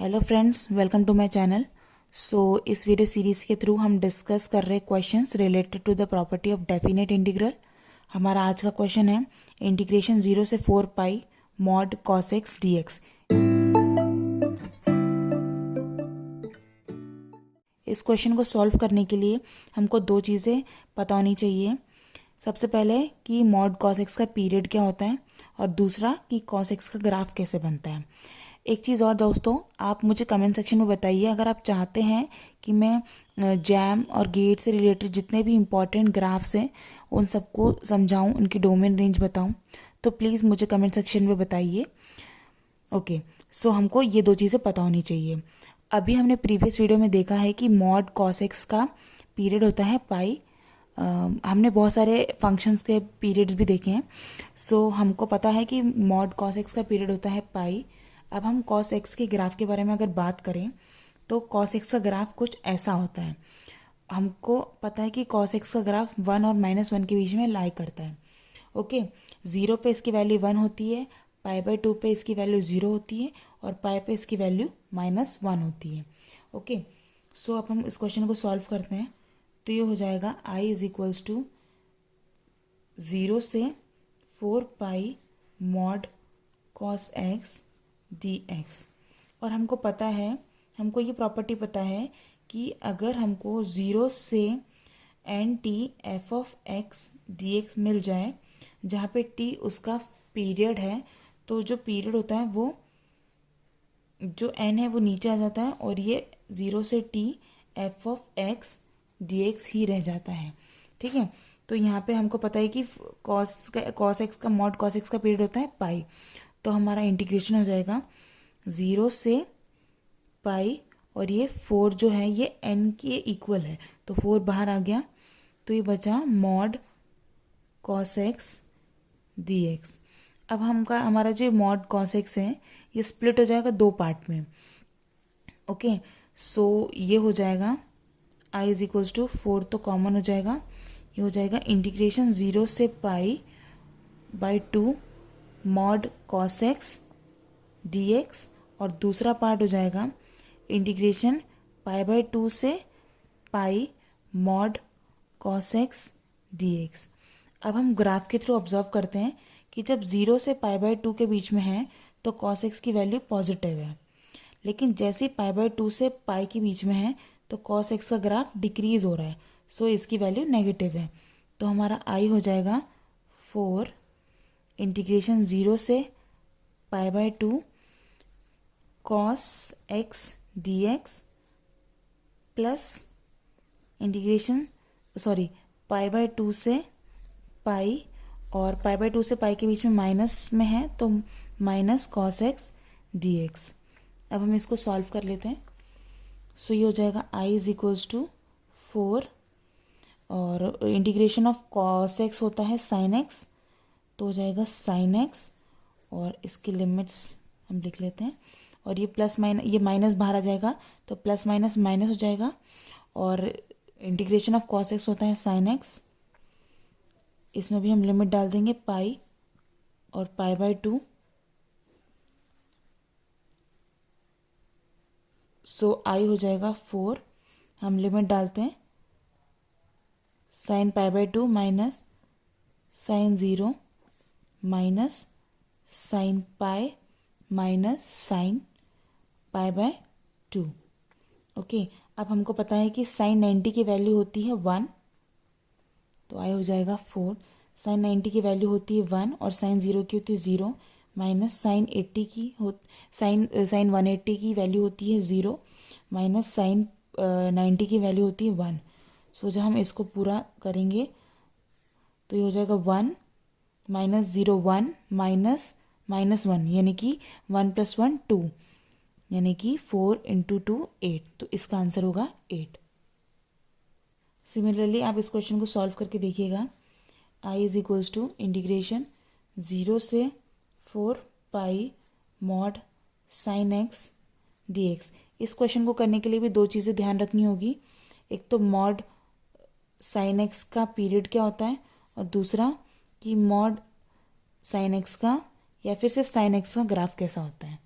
Hello friends, welcome to my channel. इस video series के through हम डिस्कस कर रहे questions related to the property of definite integral. हमारा आज का क्वेश्चन है इंटीग्रेशन 0 से 4 pi mod cos x d x. इस क्वेश्चन को सॉल्व करने के लिए हमको दो चीज़ें पता होनी चाहिए। सबसे पहले कि मॉड कॉस एक्स का पीरियड क्या होता है, और दूसरा कि कॉस एक्स का ग्राफ कैसे बनता है। एक चीज़ और दोस्तों, आप मुझे कमेंट सेक्शन में बताइए, अगर आप चाहते हैं कि मैं जैम और गेट से रिलेटेड जितने भी इम्पॉर्टेंट ग्राफ्स हैं उन सबको समझाऊं, उनकी डोमेन रेंज बताऊं, तो प्लीज़ मुझे कमेंट सेक्शन में बताइए। ओके, हमको ये दो चीज़ें पता होनी चाहिए। अभी हमने प्रीवियस वीडियो में देखा है कि मॉड कॉस एक्स का पीरियड होता है पाई। हमने बहुत सारे फंक्शंस के पीरियड्स भी देखे हैं। हमको पता है कि मॉड कॉस एक्स का पीरियड होता है पाई। अब हम कॉस एक्स के ग्राफ के बारे में अगर बात करें तो कॉस एक्स का ग्राफ कुछ ऐसा होता है। हमको पता है कि कॉस एक्स का ग्राफ 1 और -1 के बीच में लाई करता है। ओके, 0 पे इसकी वैल्यू 1 होती है, पाई/2 पे इसकी वैल्यू 0 होती है, और पाई पे इसकी वैल्यू -1 होती है। ओके, अब हम इस क्वेश्चन को सॉल्व करते हैं। तो ये हो जाएगा i इज इक्वल्स टू 0 से 4 pi mod cos x d x. और हमको पता है, हमको ये प्रॉपर्टी पता है कि अगर हमको 0 से n t f of x d x मिल जाए, जहाँ पे टी उसका पीरियड है, तो जो पीरियड होता है वो जो एन है वो नीचे आ जाता है, और ये 0 से t f of x d x ही रह जाता है। ठीक है, तो यहाँ पे हमको पता है कि कॉस एक्स का मॉड कॉस एक्स का पीरियड होता है पाई। तो हमारा इंटीग्रेशन हो जाएगा 0 से पाई, और ये 4 जो है ये n के इक्वल है, तो 4 बाहर आ गया, तो ये बचा mod cos x d x. अब हमारा जो मॉड कॉस एक्स है ये स्प्लिट हो जाएगा दो पार्ट में। ओके, ये हो जाएगा i इज इक्वल्स टू 4, तो कॉमन हो जाएगा, ये हो जाएगा इंटीग्रेशन 0 से पाई/2 mod cos x d x, और दूसरा पार्ट हो जाएगा इंटीग्रेशन पाई/2 से pi mod cos x d x. अब हम ग्राफ के थ्रू ऑब्जर्व करते हैं कि जब 0 से पाई/2 के बीच में है तो कॉस एक्स की वैल्यू पॉजिटिव है, लेकिन जैसे ही पाई/2 से पाई के बीच में है तो कॉस एक्स का ग्राफ डिक्रीज हो रहा है, इसकी वैल्यू नेगेटिव है। तो हमारा आई हो जाएगा 4 इंटीग्रेशन 0 से पाई/2 cos x d x plus integration पाई/2 से पाई, और पाई/2 से पाई के बीच में माइनस में है तो minus cos x d x. अब हम इसको सॉल्व कर लेते हैं। ये हो जाएगा i इज इक्वल्स टू 4, और इंटीग्रेशन ऑफ कॉस एक्स होता है साइन एक्स, तो हो जाएगा साइन एक्स, और इसकी लिमिट्स हम लिख लेते हैं, और ये प्लस माइनस, ये माइनस बाहर आ जाएगा तो प्लस माइनस माइनस हो जाएगा, और इंटीग्रेशन ऑफ कॉस एक्स होता है साइन एक्स, इसमें भी हम लिमिट डाल देंगे पाई और पाई/2। आई हो जाएगा 4, हम लिमिट डालते हैं साइन पाई/2 minus sine 0 minus sine pi minus sine पाई/2। ओके, अब हमको पता है कि साइन 90 की वैल्यू होती है 1, तो आई हो जाएगा 4, साइन 90 की वैल्यू होती है 1 और साइन 0 की होती है 0, माइनस साइन 80 की साइन 180 की वैल्यू होती है 0, माइनस साइन 90 की वैल्यू होती है 1। जब हम इसको पूरा करेंगे तो ये हो जाएगा 1 माइनस 0 1 माइनस -1, यानी कि 1 + 1 2, यानी कि 4 × 2 8, तो इसका आंसर होगा 8। सिमिलरली आप इस क्वेश्चन को सॉल्व करके देखिएगा। i is equals to integration 0 से 4 pi mod sine x d x. इस क्वेश्चन को करने के लिए भी दो चीज़ें ध्यान रखनी होगी, एक तो मॉड साइन एक्स का पीरियड क्या होता है, और दूसरा कि मॉड साइन एक्स का या फिर सिर्फ साइन एक्स का ग्राफ कैसा होता है।